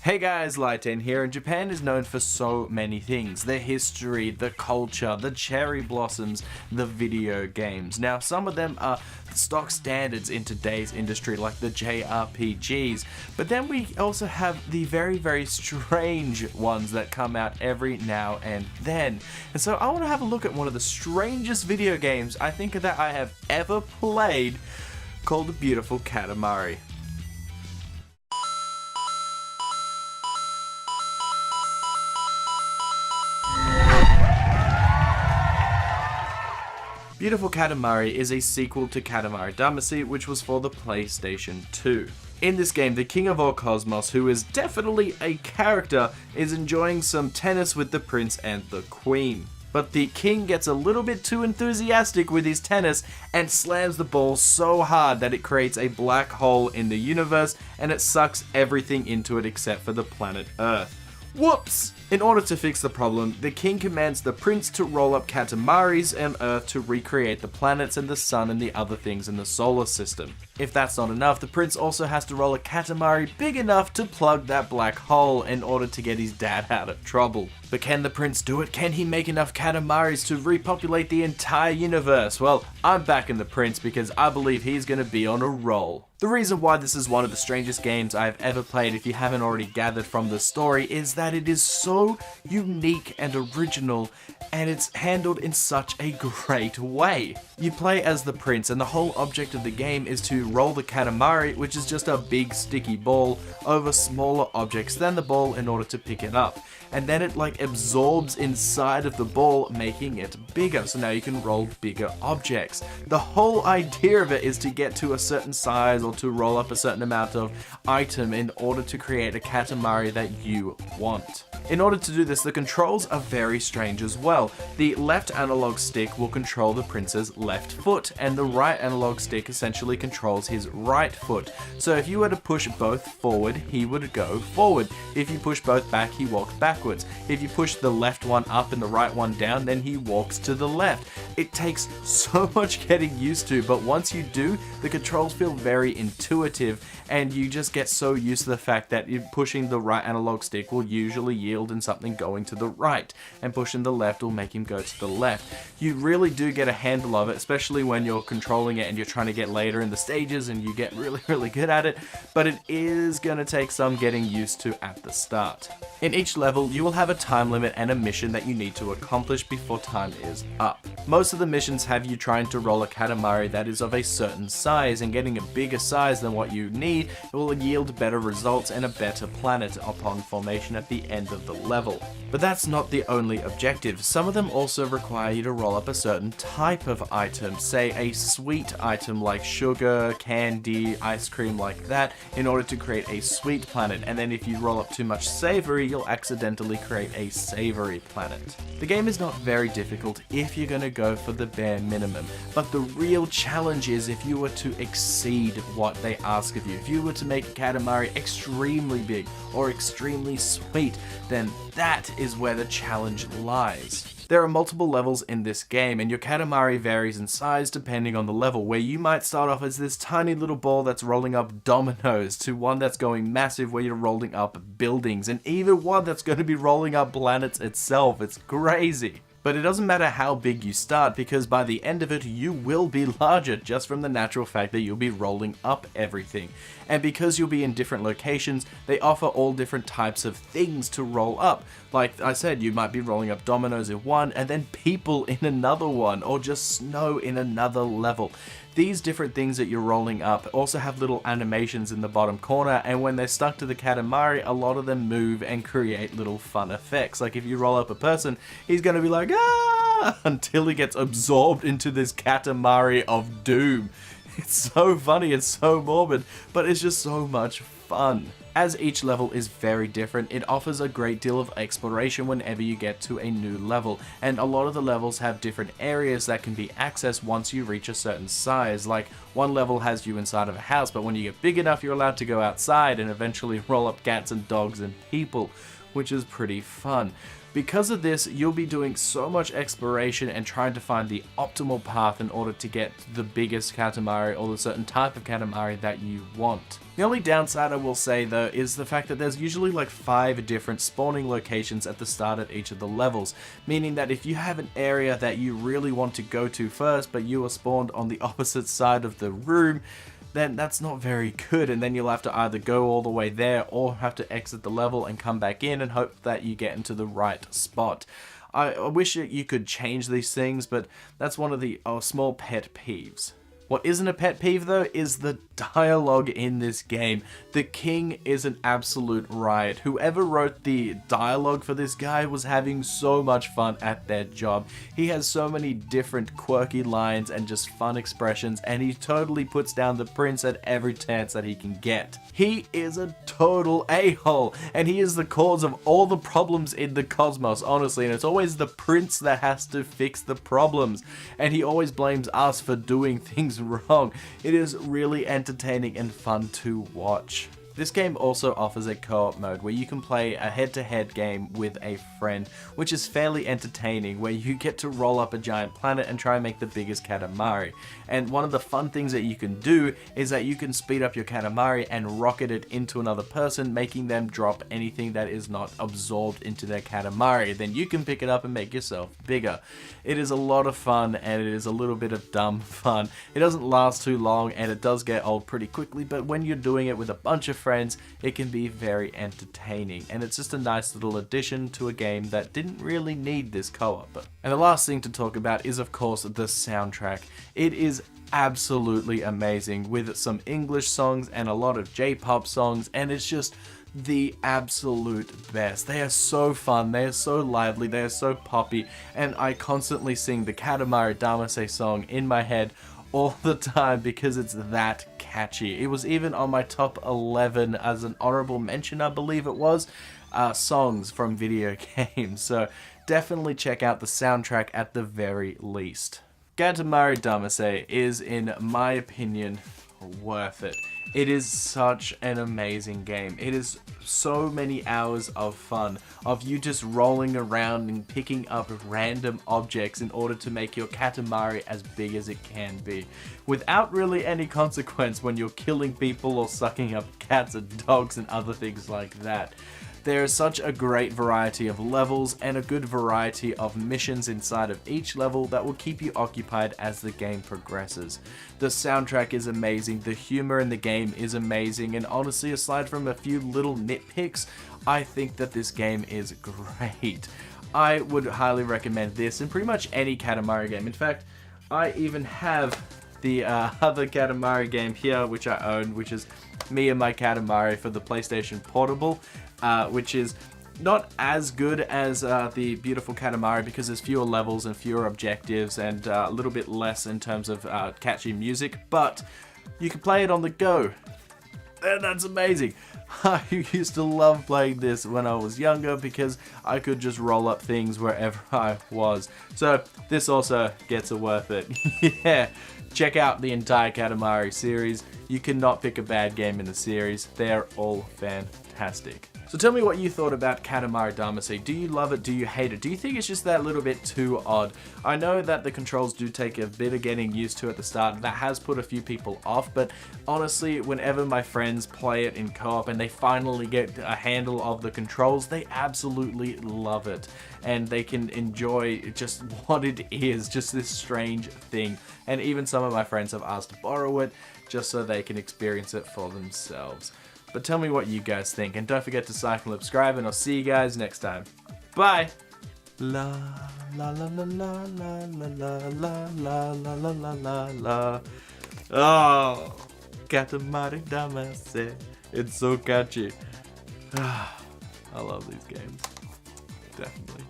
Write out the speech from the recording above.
Hey guys, Lytane here, and Japan is known for so many things. The history, the culture, the cherry blossoms, the video games. Now, some of them are stock standards in today's industry, like the JRPGs, but then we also have the very strange ones that come out every now and then. And so I want to have a look at one of the strangest video games I think that I have ever played, called Beautiful Katamari. Beautiful Katamari is a sequel to Katamari Damacy, which was for the PlayStation 2. In this game, the king of all cosmos, who is definitely a character, is enjoying some tennis with the prince and the queen. But the king gets a little bit too enthusiastic with his tennis and slams the ball so hard that it creates a black hole in the universe and it sucks everything into it except for the planet Earth. Whoops! In order to fix the problem, the king commands the prince to roll up Katamaris and Earth to recreate the planets and the sun and the other things in the solar system. If that's not enough, the prince also has to roll a Katamari big enough to plug that black hole in order to get his dad out of trouble. But can the prince do it? Can he make enough Katamaris to repopulate the entire universe? Well, I'm backing the prince because I believe he's gonna be on a roll. The reason why this is one of the strangest games I've ever played, if you haven't already gathered from the story, is that it is so unique and original, and it's handled in such a great way. You play as the prince, and the whole object of the game is to roll the Katamari, which is just a big sticky ball, over smaller objects than the ball in order to pick it up. And then it absorbs inside of the ball, making it bigger, so now you can roll bigger objects. The whole idea of it is to get to a certain size or to roll up a certain amount of item in order to create a Katamari that you want. In order to do this, the controls are very strange as well. The left analog stick will control the prince's left foot, and the right analog stick essentially controls his right foot. So if you were to push both forward, he would go forward. If you push both back, he walks backwards. If you push the left one up and the right one down, then he walks to the left. It takes so much getting used to, but once you do, the controls feel very intuitive, and you just get so used to the fact that pushing the right analog stick will usually yield in something going to the right, and pushing the left will make him go to the left. You really do get a handle of it, especially when you're controlling it and you're trying to get later in the stages and you get really good at it, but it is going to take some getting used to at the start. In each level, you will have a time limit and a mission that you need to accomplish before time is up. Most of the missions have you trying to roll a Katamari that is of a certain size, and getting a bigger size than what you need will yield better results and a better planet upon formation at the end of the level. But that's not the only objective. Some of them also require you to roll up a certain type of item, say a sweet item like sugar, candy, ice cream like that, in order to create a sweet planet, and then if you roll up too much savory, you'll accidentally create a savory planet. The game is not very difficult if you're going to go for the bare minimum, but the real challenge is if you were to exceed what they ask of you. If you were to make a Katamari extremely big or extremely sweet, then that is where the challenge lies. There are multiple levels in this game, and your Katamari varies in size depending on the level, where you might start off as this tiny little ball that's rolling up dominoes, to one that's going massive where you're rolling up buildings, and even one that's going to be rolling up planets itself. It's crazy. But it doesn't matter how big you start, because by the end of it, you will be larger just from the natural fact that you'll be rolling up everything. And because you'll be in different locations, they offer all different types of things to roll up. Like I said, you might be rolling up dominoes in one, and then people in another one, or just snow in another level. These different things that you're rolling up also have little animations in the bottom corner, and when they're stuck to the Katamari, a lot of them move and create little fun effects. Like if you roll up a person, he's going to be like, ah, until he gets absorbed into this Katamari of doom. It's so funny, it's so morbid, but it's just so much fun. As each level is very different, it offers a great deal of exploration whenever you get to a new level, and a lot of the levels have different areas that can be accessed once you reach a certain size. Like one level has you inside of a house, but when you get big enough, you're allowed to go outside and eventually roll up cats and dogs and people. which is pretty fun. Because of this, you'll be doing so much exploration and trying to find the optimal path in order to get the biggest Katamari or the certain type of Katamari that you want. The only downside I will say though is the fact that there's usually like 5 different spawning locations at the start of each of the levels, meaning that if you have an area that you really want to go to first but you are spawned on the opposite side of the room, then that's not very good, and then you'll have to either go all the way there or have to exit the level and come back in and hope that you get into the right spot. I wish that you could change these things, but that's one of the small pet peeves. What isn't a pet peeve though is the dialogue in this game. The king is an absolute riot. Whoever wrote the dialogue for this guy was having so much fun at their job. He has so many different quirky lines and just fun expressions, and he totally puts down the prince at every chance that he can get. He is a total a-hole, and he is the cause of all the problems in the cosmos, honestly, and it's always the prince that has to fix the problems, and he always blames us for doing things wrong. It is really entertaining and fun to watch. This game also offers a co-op mode where you can play a head-to-head game with a friend, which is fairly entertaining, where you get to roll up a giant planet and try and make the biggest Katamari. And one of the fun things that you can do is that you can speed up your Katamari and rocket it into another person, making them drop anything that is not absorbed into their Katamari. Then you can pick it up and make yourself bigger. It is a lot of fun, and it is a little bit of dumb fun. It doesn't last too long, and it does get old pretty quickly, but when you're doing it with a bunch of friends, it can be very entertaining, and it's just a nice little addition to a game that didn't really need this co-op. And the last thing to talk about is of course the soundtrack. It is absolutely amazing, with some English songs and a lot of J-pop songs, and it's just the absolute best. They are so fun, they are so lively, they are so poppy, and I constantly sing the Katamari Damacy song in my head all the time because it's that catchy. It was even on my top 11 as an honorable mention, I believe it was, songs from video games. So definitely check out the soundtrack at the very least. Katamari Damacy is, in my opinion, worth it. It is such an amazing game. It is so many hours of fun, of you just rolling around and picking up random objects in order to make your Katamari as big as it can be, without really any consequence when you're killing people or sucking up cats and dogs and other things like that. There is such a great variety of levels and a good variety of missions inside of each level that will keep you occupied as the game progresses. The soundtrack is amazing, the humor in the game is amazing, and honestly, aside from a few little nitpicks, I think that this game is great. I would highly recommend this in pretty much any Katamari game. In fact, I even have the other Katamari game here, which I own, which is me and my Katamari for the PlayStation Portable, which is not as good as the beautiful Katamari because there's fewer levels and fewer objectives and a little bit less in terms of catchy music, but you can play it on the go, and that's amazing. I used to love playing this when I was younger because I could just roll up things wherever I was. So this also gets a worth it. Yeah, check out the entire Katamari series. You cannot pick a bad game in the series. They're all fantastic. So tell me what you thought about Katamari Damacy. Do you love it? Do you hate it? Do you think it's just that little bit too odd? I know that the controls do take a bit of getting used to at the start. That has put a few people off, but honestly, whenever my friends play it in co-op and they finally get a handle of the controls, they absolutely love it. And they can enjoy just what it is, just this strange thing. And even some of my friends have asked to borrow it just so they can experience it for themselves. But tell me what you guys think, and don't forget to like and subscribe, and I'll see you guys next time. Bye! La la la la la la la la la la la la la la. Oh, Katamari Damacy. It's so catchy. I love these games. Definitely.